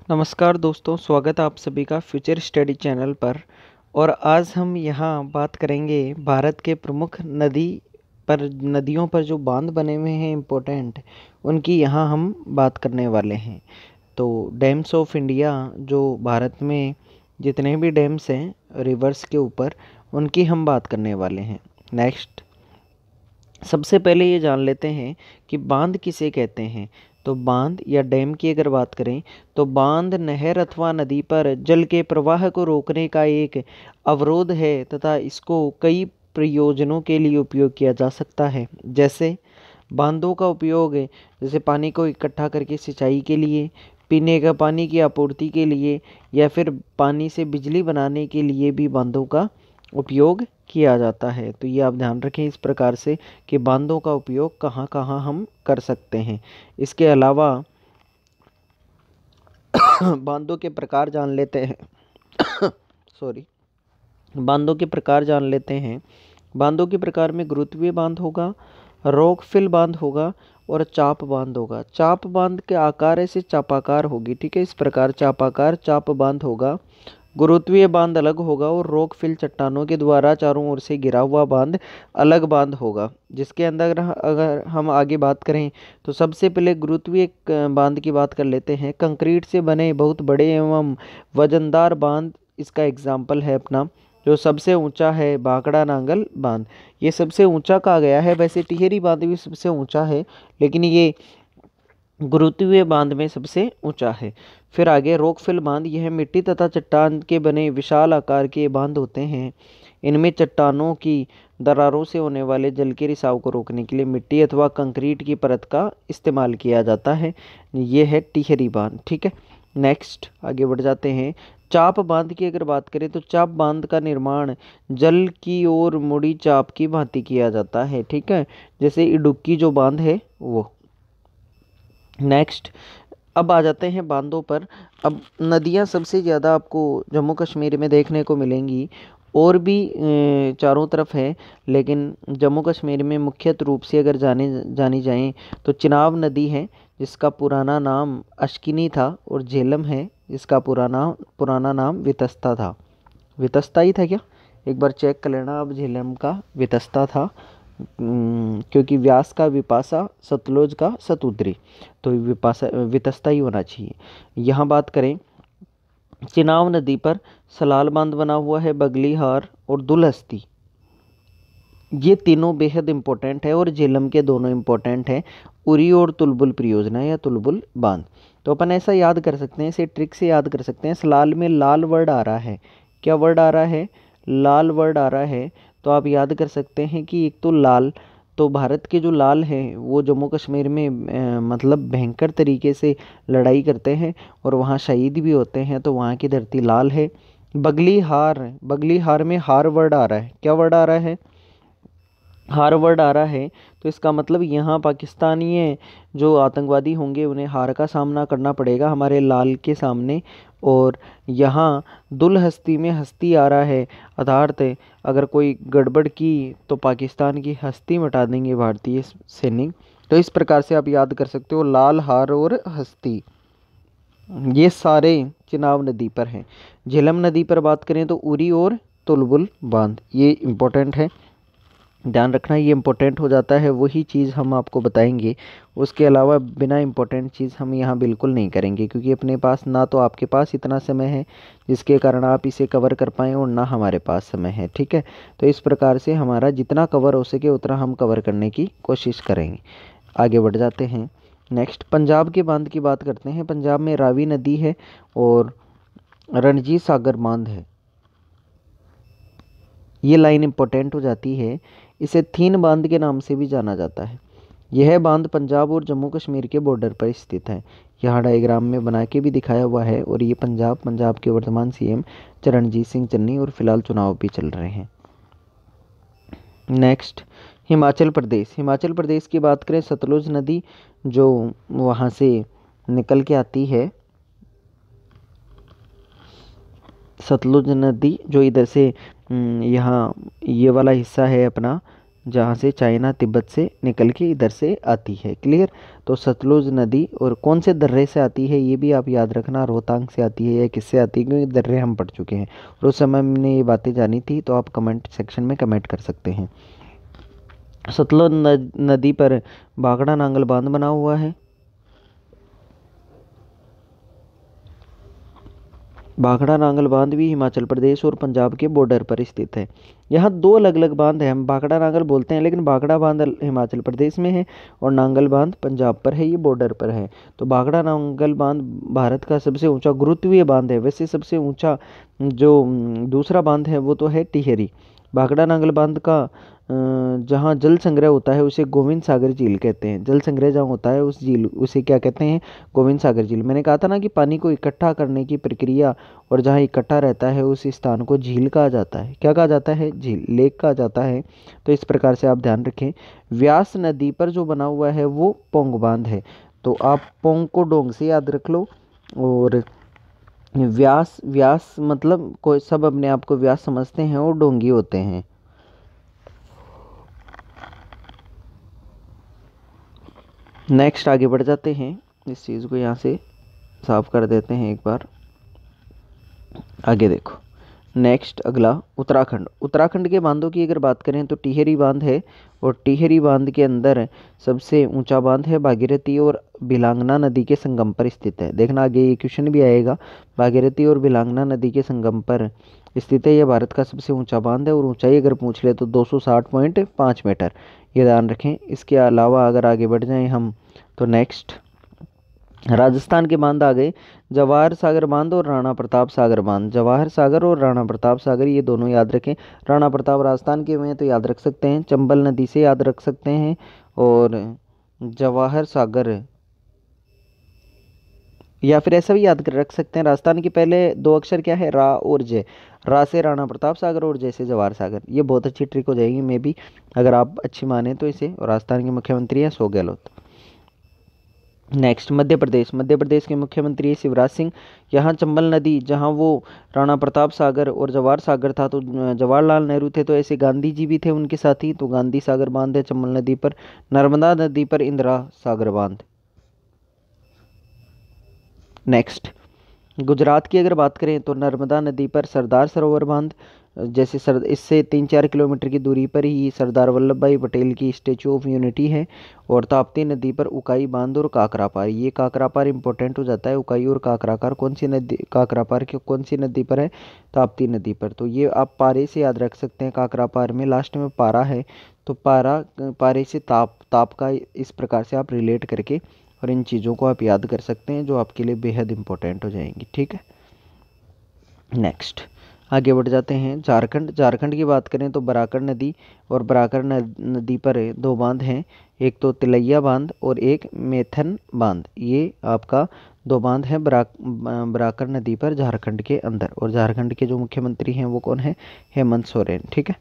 नमस्कार दोस्तों, स्वागत है आप सभी का फ्यूचर स्टडी चैनल पर। और आज हम यहाँ बात करेंगे भारत के प्रमुख नदियों पर जो बांध बने हुए हैं इम्पोर्टेंट, उनकी यहाँ हम बात करने वाले हैं। तो डैम्स ऑफ इंडिया, जो भारत में जितने भी डैम्स हैं रिवर्स के ऊपर, उनकी हम बात करने वाले हैं। नेक्स्ट, सबसे पहले ये जान लेते हैं कि बांध किसे कहते हैं। तो बांध या डैम की अगर बात करें तो बांध नहर अथवा नदी पर जल के प्रवाह को रोकने का एक अवरोध है तथा इसको कई प्रयोजनों के लिए उपयोग किया जा सकता है। जैसे बांधों का उपयोग जैसे पानी को इकट्ठा करके सिंचाई के लिए, पीने का पानी की आपूर्ति के लिए या फिर पानी से बिजली बनाने के लिए भी बांधों का उपयोग किया जाता है। तो ये आप ध्यान रखें इस प्रकार से कि बांधों का उपयोग कहाँ कहाँ हम कर सकते हैं। इसके अलावा बांधों के प्रकार जान लेते हैं सॉरी बांधों के प्रकार जान लेते हैं। बांधों के प्रकार में गुरुत्वीय बांध होगा, रॉकफिल बांध होगा और चाप बांध होगा। चाप बांध के आकार ऐसे चापाकार होगी, ठीक है। इस प्रकार चापाकार चाप बांध होगा। गुरुत्वीय बांध अलग होगा और रॉकफिल चट्टानों के द्वारा चारों ओर से घिरा हुआ बांध अलग बांध होगा। जिसके अंदर अगर हम आगे बात करें तो सबसे पहले गुरुत्वीय बांध की बात कर लेते हैं। कंक्रीट से बने बहुत बड़े एवं वजनदार बांध इसका एग्जाम्पल है अपना। जो सबसे ऊंचा है भाखड़ा नांगल बांध, ये सबसे ऊंचा कहा गया है। वैसे टिहरी बांध भी सबसे ऊंचा है, लेकिन ये गुरुत्वीय बांध में सबसे ऊंचा है। फिर आगे रॉकफिल बांध, यह मिट्टी तथा चट्टान के बने विशाल आकार के बांध होते हैं। इनमें चट्टानों की दरारों से होने वाले जल के रिसाव को रोकने के लिए मिट्टी अथवा कंक्रीट की परत का इस्तेमाल किया जाता है। ये है टिहरी बांध, ठीक है। नेक्स्ट आगे बढ़ जाते हैं। चाप बांध की अगर बात करें तो चाप बांध का निर्माण जल की ओर मुड़ी चाप की भांति किया जाता है, ठीक है। जैसे इडुक्की जो बांध है वो। नेक्स्ट, अब आ जाते हैं बांधों पर। अब नदियां सबसे ज़्यादा आपको जम्मू कश्मीर में देखने को मिलेंगी, और भी चारों तरफ है, लेकिन जम्मू कश्मीर में मुख्यत रूप से अगर जानी जाएं तो चिनाब नदी है जिसका पुराना नाम अश्किनी था, और झेलम है जिसका पुराना नाम वितस्ता था। वितस्ता ही था क्या, एक बार चेक कर लेना। अब झेलम का वितस्ता था, क्योंकि व्यास का विपासा, सतलुज का सतुद्री, तो विपासा वितस्ता ही होना चाहिए। यहाँ बात करें चिनाब नदी पर सलाल बांध बना हुआ है, बगलीहार और दुलहस्ती, ये तीनों बेहद इंपॉर्टेंट है। और झेलम के दोनों इंपॉर्टेंट हैं, उरी और तुलबुल परियोजना या तुलबुल बांध। तो अपन ऐसा याद कर सकते हैं, इसे ट्रिक से याद कर सकते हैं। सलाल में लाल वर्ड आ रहा है, क्या वर्ड आ रहा है, लाल वर्ड आ रहा है। तो आप याद कर सकते हैं कि एक तो लाल, तो भारत के जो लाल हैं वो जम्मू कश्मीर में मतलब भयंकर तरीके से लड़ाई करते हैं और वहाँ शहीद भी होते हैं, तो वहाँ की धरती लाल है। बगली हार, बगली हार में हार वर्ड आ रहा है, क्या वर्ड आ रहा है, हार वर्ड आ रहा है। तो इसका मतलब यहाँ पाकिस्तानी जो आतंकवादी होंगे उन्हें हार का सामना करना पड़ेगा हमारे लाल के सामने। और यहाँ दुल हस्ती में हस्ती आ रहा है, अर्थात अगर कोई गड़बड़ की तो पाकिस्तान की हस्ती मिटा देंगे भारतीय सैनिक। तो इस प्रकार से आप याद कर सकते हो, लाल, हार और हस्ती, ये सारे चिनाब नदी पर हैं। झेलम नदी पर बात करें तो उरी और तुलबुल बांध, ये इम्पोर्टेंट है, ध्यान रखना। ये इम्पोर्टेंट हो जाता है वही चीज़ हम आपको बताएंगे। उसके अलावा बिना इम्पोर्टेंट चीज़ हम यहाँ बिल्कुल नहीं करेंगे, क्योंकि अपने पास ना तो आपके पास इतना समय है जिसके कारण आप इसे कवर कर पाएँ, और ना हमारे पास समय है, ठीक है। तो इस प्रकार से हमारा जितना कवर हो सके उतना हम कवर करने की कोशिश करेंगे। आगे बढ़ जाते हैं। नेक्स्ट, पंजाब के बांध की बात करते हैं। पंजाब में रावी नदी है और रणजीत सागर बांध है, ये लाइन इंपॉर्टेंट हो जाती है। इसे थीन बांध के नाम से भी जाना जाता है। यह बांध पंजाब और जम्मू कश्मीर के बॉर्डर पर स्थित है। यहाँ डायग्राम में बना के भी दिखाया हुआ है। और ये पंजाब के वर्तमान सीएम चरणजीत सिंह चन्नी, और फिलहाल चुनाव भी चल रहे हैं। नेक्स्ट, हिमाचल प्रदेश। हिमाचल प्रदेश की बात करें, सतलुज नदी जो वहाँ से निकल के आती है, सतलुज नदी जो इधर से यहाँ ये वाला हिस्सा है अपना, जहाँ से चाइना तिब्बत से निकल के इधर से आती है। क्लियर। तो सतलुज नदी और कौन से दर्रे से आती है ये भी आप याद रखना, रोहतांग से आती है या किससे आती है, क्योंकि दर्रे हम पढ़ चुके हैं और उस समय हमने ये बातें जानी थी। तो आप कमेंट सेक्शन में कमेंट कर सकते हैं। सतलुज नदी पर भाखड़ा नांगल बांध बना हुआ है। भाखड़ा नांगल बांध भी हिमाचल प्रदेश और पंजाब के बॉर्डर पर स्थित है। यहाँ दो अलग अलग बांध हैं, हम भाखड़ा नांगल बोलते हैं, लेकिन भाखड़ा बांध हिमाचल प्रदेश में है और नांगल बांध पंजाब पर है, ये बॉर्डर पर है। तो भाखड़ा नांगल बांध भारत का सबसे ऊंचा गुरुत्वीय बांध है। वैसे सबसे ऊंचा जो दूसरा बांध है वो तो है टिहरी। भाखड़ा नांगल बांध का जहाँ जल संग्रह होता है उसे गोविंद सागर झील कहते हैं। जल संग्रह जहाँ होता है उस झील उसे क्या कहते हैं, गोविंद सागर झील। मैंने कहा था ना कि पानी को इकट्ठा करने की प्रक्रिया और जहाँ इकट्ठा रहता है उस स्थान को झील कहा जाता है। क्या कहा जाता है, झील, लेक कहा जाता है। तो इस प्रकार से आप ध्यान रखें। व्यास नदी पर जो बना हुआ है वो पोंग बांध है। तो आप पोंग को डोंग से याद रख लो, और व्यास, व्यास मतलब कोई सब अपने आप को व्यास समझते हैं और डोंगी होते हैं। नेक्स्ट आगे बढ़ जाते हैं, इस चीज़ को यहाँ से साफ कर देते हैं एक बार। आगे देखो, नेक्स्ट अगला उत्तराखंड। उत्तराखंड के बांधों की अगर बात करें तो टिहरी बांध है, और टिहरी बांध के अंदर सबसे ऊंचा बांध है भागीरथी और भिलांगना नदी के संगम पर स्थित है। देखना आगे ये क्वेश्चन भी आएगा, भागीरथी और भिलांगना नदी के संगम पर स्थित है। यह भारत का सबसे ऊंचा बांध है और ऊंचाई अगर पूछ ले तो 260.5 मीटर, ये ध्यान रखें। इसके अलावा अगर आगे बढ़ जाएं हम तो नेक्स्ट राजस्थान के बांध आ गए, जवाहर सागर बांध और राणा प्रताप सागर बांध। जवाहर सागर और राणा प्रताप सागर ये दोनों याद रखें। राणा प्रताप राजस्थान के में तो याद रख सकते हैं, चंबल नदी से याद रख सकते हैं, और जवाहर सागर या फिर ऐसा भी याद कर रख सकते हैं, राजस्थान के पहले दो अक्षर क्या है, रा और जय। रा से राणा प्रताप सागर और जय से जवाहर सागर। ये बहुत अच्छी ट्रिक हो जाएगी मे भी, अगर आप अच्छी माने तो इसे। और राजस्थान के मुख्यमंत्री हैं अशोक गहलोत। नेक्स्ट मध्य प्रदेश। मध्य प्रदेश के मुख्यमंत्री शिवराज सिंह। यहाँ चंबल नदी, जहाँ वो राणा प्रताप सागर और जवाहर सागर था तो जवाहरलाल नेहरू थे, तो ऐसे गांधी जी भी थे उनके साथी, तो गांधी सागर बांध है चंबल नदी पर। नर्मदा नदी पर इंदिरा सागर बांध। नेक्स्ट गुजरात की अगर बात करें तो नर्मदा नदी पर सरदार सरोवर बांध, जैसे इससे 3-4 किलोमीटर की दूरी पर ही सरदार वल्लभ भाई पटेल की स्टेचू ऑफ यूनिटी है। और ताप्ती नदी पर उकाई बांध और काकरापार। ये काकरापार इंपॉर्टेंट हो जाता है, उकाई और काकरापार कौन सी नदी, काकरापार की कौन सी नदी पर है, ताप्ती नदी पर। तो ये आप पारे से याद रख सकते हैं, काकरापार में लास्ट में पारा है, तो पारा, पारे से ताप का इस प्रकार से आप रिलेट करके और इन चीज़ों को आप याद कर सकते हैं, जो आपके लिए बेहद इंपॉर्टेंट हो जाएंगी। ठीक है, नेक्स्ट आगे बढ़ जाते हैं। झारखंड। झारखंड की बात करें तो बराकर नदी और बराकर नदी पर दो बांध हैं, एक तो तिलैया बांध और एक मेथन बांध। ये आपका दो बांध हैं बराकर नदी पर झारखंड के अंदर। और झारखंड के जो मुख्यमंत्री हैं वो कौन है, हेमंत सोरेन। ठीक है,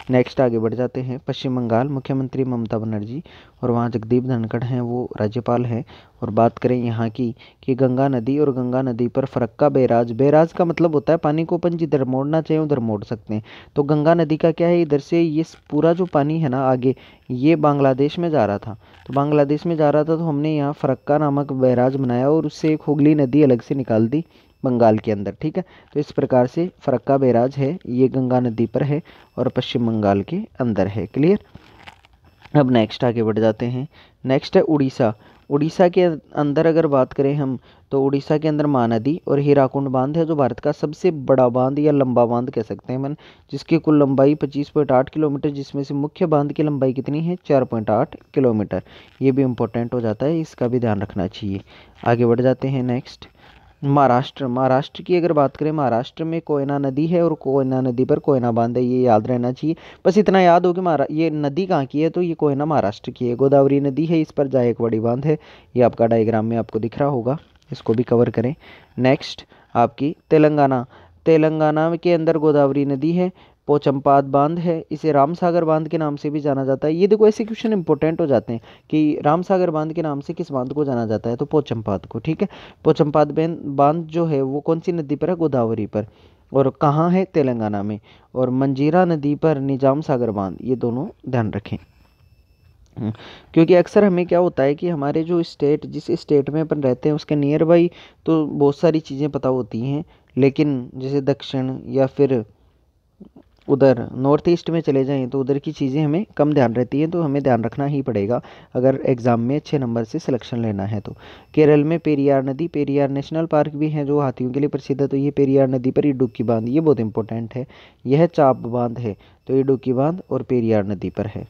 नेक्स्ट आगे बढ़ जाते हैं। पश्चिम बंगाल, मुख्यमंत्री ममता बनर्जी, और वहाँ जगदीप धनखड़ हैं, वो राज्यपाल हैं। और बात करें यहाँ की कि गंगा नदी और गंगा नदी पर फरक्का बैराज। बैराज का मतलब होता है पानी को अपन जिधर मोड़ना चाहें उधर मोड़ सकते हैं। तो गंगा नदी का क्या है, इधर से ये पूरा जो पानी है ना आगे, ये बांग्लादेश में जा रहा था। तो बांग्लादेश में जा रहा था तो हमने यहाँ फरक्का नामक बैराज बनाया और उससे एक हुगली नदी अलग से निकाल दी बंगाल के अंदर। ठीक है, तो इस प्रकार से फरक्का बैराज है, ये गंगा नदी पर है और पश्चिम बंगाल के अंदर है। क्लियर। अब नेक्स्ट आगे बढ़ जाते हैं। नेक्स्ट है उड़ीसा। उड़ीसा के अंदर अगर बात करें हम तो उड़ीसा के अंदर महानदी और हीराकुंड बांध है, जो भारत का सबसे बड़ा बांध या लंबा बांध कह सकते हैं मन, जिसकी कुल लंबाई 25.8 किलोमीटर, जिसमें से मुख्य बांध की लंबाई कितनी है, 4.8 किलोमीटर। ये भी इंपॉर्टेंट हो जाता है, इसका भी ध्यान रखना चाहिए। आगे बढ़ जाते हैं। नेक्स्ट महाराष्ट्र। महाराष्ट्र की अगर बात करें, महाराष्ट्र में कोयना नदी है और कोयना नदी पर कोयना बांध है, ये याद रहना चाहिए। बस इतना याद हो कि ये नदी कहाँ की है, तो ये कोयना महाराष्ट्र की है। गोदावरी नदी है, इस पर जायकवाड़ी बांध है, ये आपका डायग्राम में आपको दिख रहा होगा, इसको भी कवर करें। नेक्स्ट आपकी तेलंगाना। तेलंगाना के अंदर गोदावरी नदी है, पोचमपाद बांध है, इसे रामसागर बांध के नाम से भी जाना जाता है। ये देखो ऐसे क्वेश्चन इंपॉर्टेंट हो जाते हैं कि रामसागर बांध के नाम से किस बांध को जाना जाता है, तो पोचमपाद को। ठीक है, पोचमपाद बांध जो है वो कौन सी नदी पर है, गोदावरी पर। और कहाँ है? तेलंगाना में। और मंजीरा नदी पर निजाम सागर बांध, ये दोनों ध्यान रखें। क्योंकि अक्सर हमें क्या होता है कि हमारे जो स्टेट, जिस स्टेट में अपन रहते हैं उसके नियर बाई तो बहुत सारी चीज़ें पता होती हैं, लेकिन जैसे दक्षिण या फिर उधर नॉर्थ ईस्ट में चले जाएं तो उधर की चीज़ें हमें कम ध्यान रहती हैं, तो हमें ध्यान रखना ही पड़ेगा अगर एग्ज़ाम में अच्छे नंबर से सिलेक्शन लेना है तो। केरल में पेरियार नदी, पेरियार नेशनल पार्क भी है जो हाथियों के लिए प्रसिद्ध है, तो ये पेरियार नदी पर इडुक्की बांध, ये बहुत इंपॉर्टेंट है। यह चाप बांध है, तो इडुक्की बांध और पेरियार नदी पर है।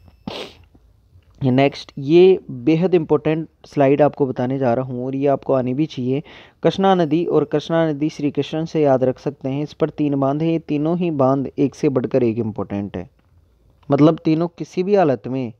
नेक्स्ट, ये बेहद इंपॉर्टेंट स्लाइड आपको बताने जा रहा हूँ और ये आपको आनी भी चाहिए। कृष्णा नदी, और कृष्णा नदी श्री कृष्ण से याद रख सकते हैं। इस पर 3 बांध हैं, ये तीनों ही बांध एक से बढ़कर एक इंपॉर्टेंट है, मतलब तीनों किसी भी हालत में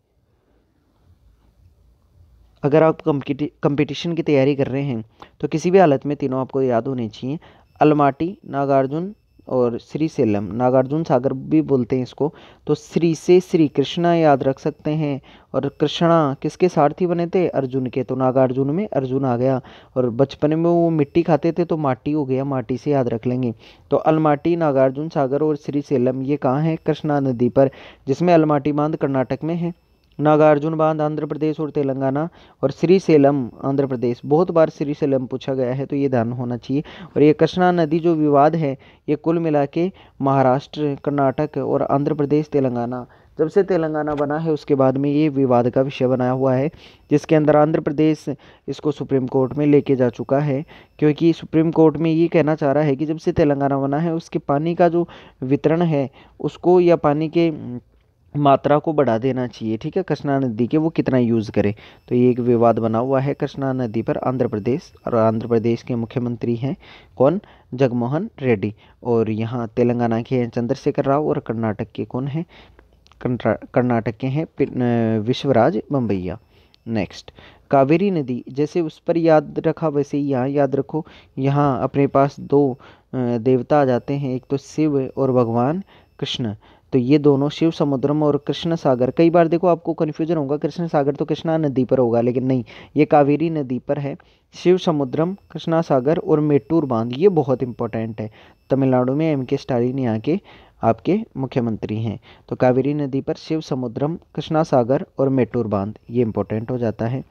अगर आप कंपटीशन की तैयारी कर रहे हैं तो किसी भी हालत में तीनों आपको याद होने चाहिए। अलमाटी, नागार्जुन और श्रीशैलम, नागार्जुन सागर भी बोलते हैं इसको। तो श्री से श्री कृष्णा याद रख सकते हैं। और कृष्णा किसके सारथी बने थे? अर्जुन के, तो नागार्जुन में अर्जुन आ गया। और बचपन में वो मिट्टी खाते थे तो माटी हो गया, माटी से याद रख लेंगे। तो अलमाटी, नागार्जुन सागर और श्रीशैलम ये कहाँ है? कृष्णा नदी पर, जिसमें अलमाटी बांध कर्नाटक में है, नागार्जुन बांध आंध्र प्रदेश और तेलंगाना, और श्रीशैलम आंध्र प्रदेश। बहुत बार श्रीशैलम पूछा गया है तो ये ध्यान होना चाहिए। और ये कृष्णा नदी जो विवाद है ये कुल मिला के महाराष्ट्र, कर्नाटक और आंध्र प्रदेश, तेलंगाना, जब से तेलंगाना बना है उसके बाद में ये विवाद का विषय बनाया हुआ है, जिसके अंदर आंध्र प्रदेश इसको सुप्रीम कोर्ट में लेके जा चुका है। क्योंकि सुप्रीम कोर्ट में ये कहना चाह रहा है कि जब से तेलंगाना बना है उसके पानी का जो वितरण है उसको, या पानी के मात्रा को बढ़ा देना चाहिए, ठीक है, कृष्णा नदी के वो कितना यूज़ करे। तो ये एक विवाद बना हुआ है कृष्णा नदी पर आंध्र प्रदेश, और आंध्र प्रदेश के मुख्यमंत्री हैं कौन? जगमोहन रेड्डी। और यहाँ तेलंगाना के हैं चंद्रशेखर राव, और कर्नाटक के कौन हैं? कर्नाटक के हैं विश्वराज बम्बैया। नेक्स्ट, कावेरी नदी, जैसे उस पर याद रखा वैसे ही यहाँ याद रखो। यहाँ अपने पास 2 देवता आ जाते हैं, एक तो शिव और भगवान कृष्ण। तो ये दोनों शिव समुद्रम और कृष्ण सागर, कई बार देखो आपको कन्फ्यूजन होगा कृष्ण सागर तो कृष्णा नदी पर होगा, लेकिन नहीं, ये कावेरी नदी पर है। शिव समुद्रम, कृष्णा सागर और मेट्टूर बांध, ये बहुत इंपॉर्टेंट है। तमिलनाडु में एम के स्टालिन यहाँ के आपके मुख्यमंत्री हैं। तो कावेरी नदी पर शिव समुद्रम, कृष्णा सागर और मेट्टूर बांध, ये इंपॉर्टेंट हो जाता है।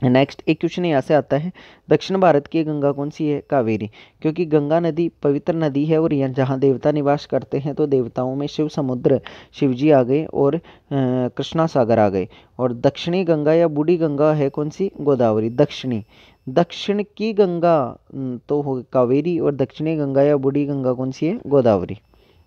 नेक्स्ट, एक क्वेश्चन यहाँ से आता है, दक्षिण भारत की गंगा कौन सी है? कावेरी। क्योंकि गंगा नदी पवित्र नदी है और यहाँ जहाँ देवता निवास करते हैं तो देवताओं में शिव समुद्र, शिव जी आ गए, और कृष्णा सागर आ गए। और दक्षिणी गंगा या बूढ़ी गंगा है कौन सी? गोदावरी। दक्षिणी, दक्षिण की गंगा तो हो कावेरी, और दक्षिणी गंगा या बूढ़ी गंगा कौन सी है? गोदावरी।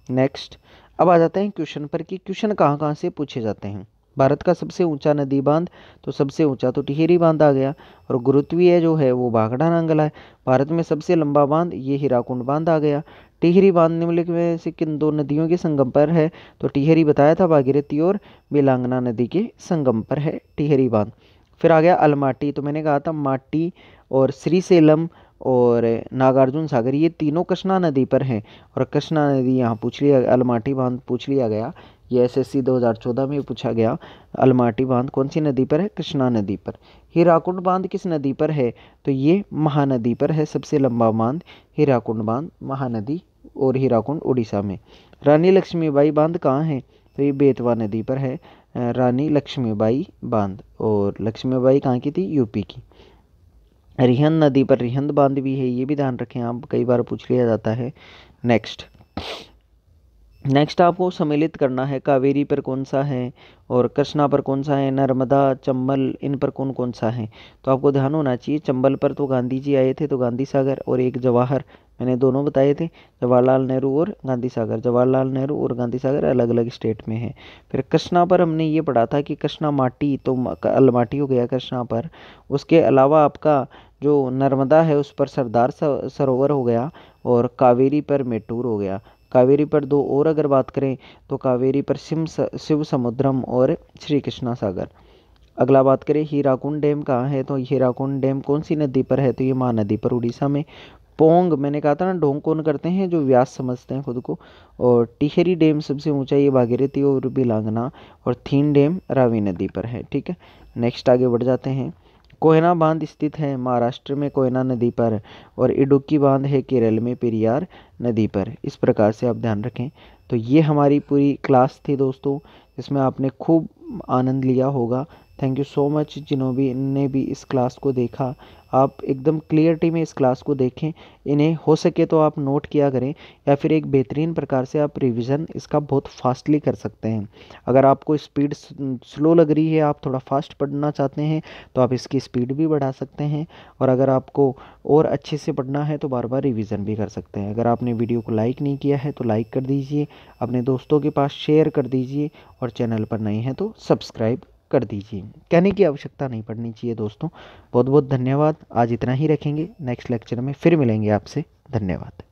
नेक्स्ट, अब आ जाते हैं क्वेश्चन पर कि क्वेश्चन कहाँ कहाँ से पूछे जाते हैं। भारत का सबसे ऊंचा नदी बांध, तो सबसे ऊंचा तो टिहरी बांध आ गया। और गुरुत्वीय जो है वो भाखड़ा नांगल है। भारत में सबसे लंबा बांध, ये हीराकुंड बांध आ गया। टिहरी बांध निम्नलिखित में से किन 2 नदियों के संगम पर है? तो टिहरी बताया था भागीरथी और बेलांगना नदी के संगम पर है टिहरी बांध। फिर आ गया अलमाटी, तो मैंने कहा था माटी और श्रीशैलम और नागार्जुन सागर ये तीनों कृष्णा नदी पर हैं। और कृष्णा नदी यहाँ पूछ लिया, अलमाटी बांध पूछ लिया गया, ये एसएससी 2014 में पूछा गया। अलमाटी बांध कौन सी नदी पर है? कृष्णा नदी पर। हीराकुंड बांध किस नदी पर है? तो ये महानदी पर है, सबसे लंबा बांध हीराकुंड बांध महानदी, और हीराकुंड उड़ीसा में। रानी लक्ष्मीबाई बांध कहाँ है? तो ये बेतवा नदी पर है रानी लक्ष्मीबाई बांध। और लक्ष्मीबाई कहाँ की थी? यूपी की। रिहंद नदी पर रिहंद बांध भी है, ये भी ध्यान रखें आप, कई बार पूछ लिया जाता है। नेक्स्ट आपको सम्मिलित करना है, कावेरी पर कौन सा है और कृष्णा पर कौन सा है, नर्मदा, चंबल, इन पर कौन कौन सा है। तो आपको ध्यान होना चाहिए, चंबल पर तो गांधी जी आए थे तो गांधी सागर, और एक जवाहर, मैंने दोनों बताए थे, जवाहरलाल नेहरू और गांधी सागर। जवाहरलाल नेहरू और गांधी सागर अलग अलग स्टेट में है। फिर कृष्णा पर हमने ये पढ़ा था कि कृष्णा माटी, तो अलमाटी हो गया कृष्णा पर। उसके अलावा आपका जो नर्मदा है उस पर सरदार सरोवर हो गया, और कावेरी पर मेट्टूर हो गया। कावेरी पर 2 और अगर बात करें तो कावेरी पर शिव समुद्रम और श्री कृष्णा सागर। अगला बात करें हीराकुंड डैम कहाँ है, तो हीराकुंड डैम कौन सी नदी पर है? तो ये महानदी पर, उड़ीसा में। पोंग, मैंने कहा था ना, ढोंग कौन करते हैं? जो व्यास समझते हैं खुद को। और टिहरी डैम सबसे ऊंचा, ये भागीरथी और बिलांगना। और थीन डैम रावी नदी पर है, ठीक है। नेक्स्ट आगे बढ़ जाते हैं। कोयना बांध स्थित है महाराष्ट्र में कोयना नदी पर, और इडुक्की बांध है केरल में पेरियार नदी पर। इस प्रकार से आप ध्यान रखें। तो ये हमारी पूरी क्लास थी दोस्तों, जिसमें आपने खूब आनंद लिया होगा। थैंक यू सो मच जिन्होंने भी इस क्लास को देखा। आप एकदम क्लियरिटी में इस क्लास को देखें। इन्हें हो सके तो आप नोट किया करें, या फिर एक बेहतरीन प्रकार से आप रिवीजन इसका बहुत फास्टली कर सकते हैं। अगर आपको स्पीड स्लो लग रही है, आप थोड़ा फास्ट पढ़ना चाहते हैं, तो आप इसकी स्पीड भी बढ़ा सकते हैं। और अगर आपको और अच्छे से पढ़ना है तो बार बार रिवीजन भी कर सकते हैं। अगर आपने वीडियो को लाइक नहीं किया है तो लाइक कर दीजिए, अपने दोस्तों के पास शेयर कर दीजिए, और चैनल पर नए हैं तो सब्सक्राइब कर दीजिए। कहने की आवश्यकता नहीं पड़नी चाहिए दोस्तों। बहुत बहुत धन्यवाद। आज इतना ही रखेंगे, नेक्स्ट लेक्चर में फिर मिलेंगे आपसे। धन्यवाद।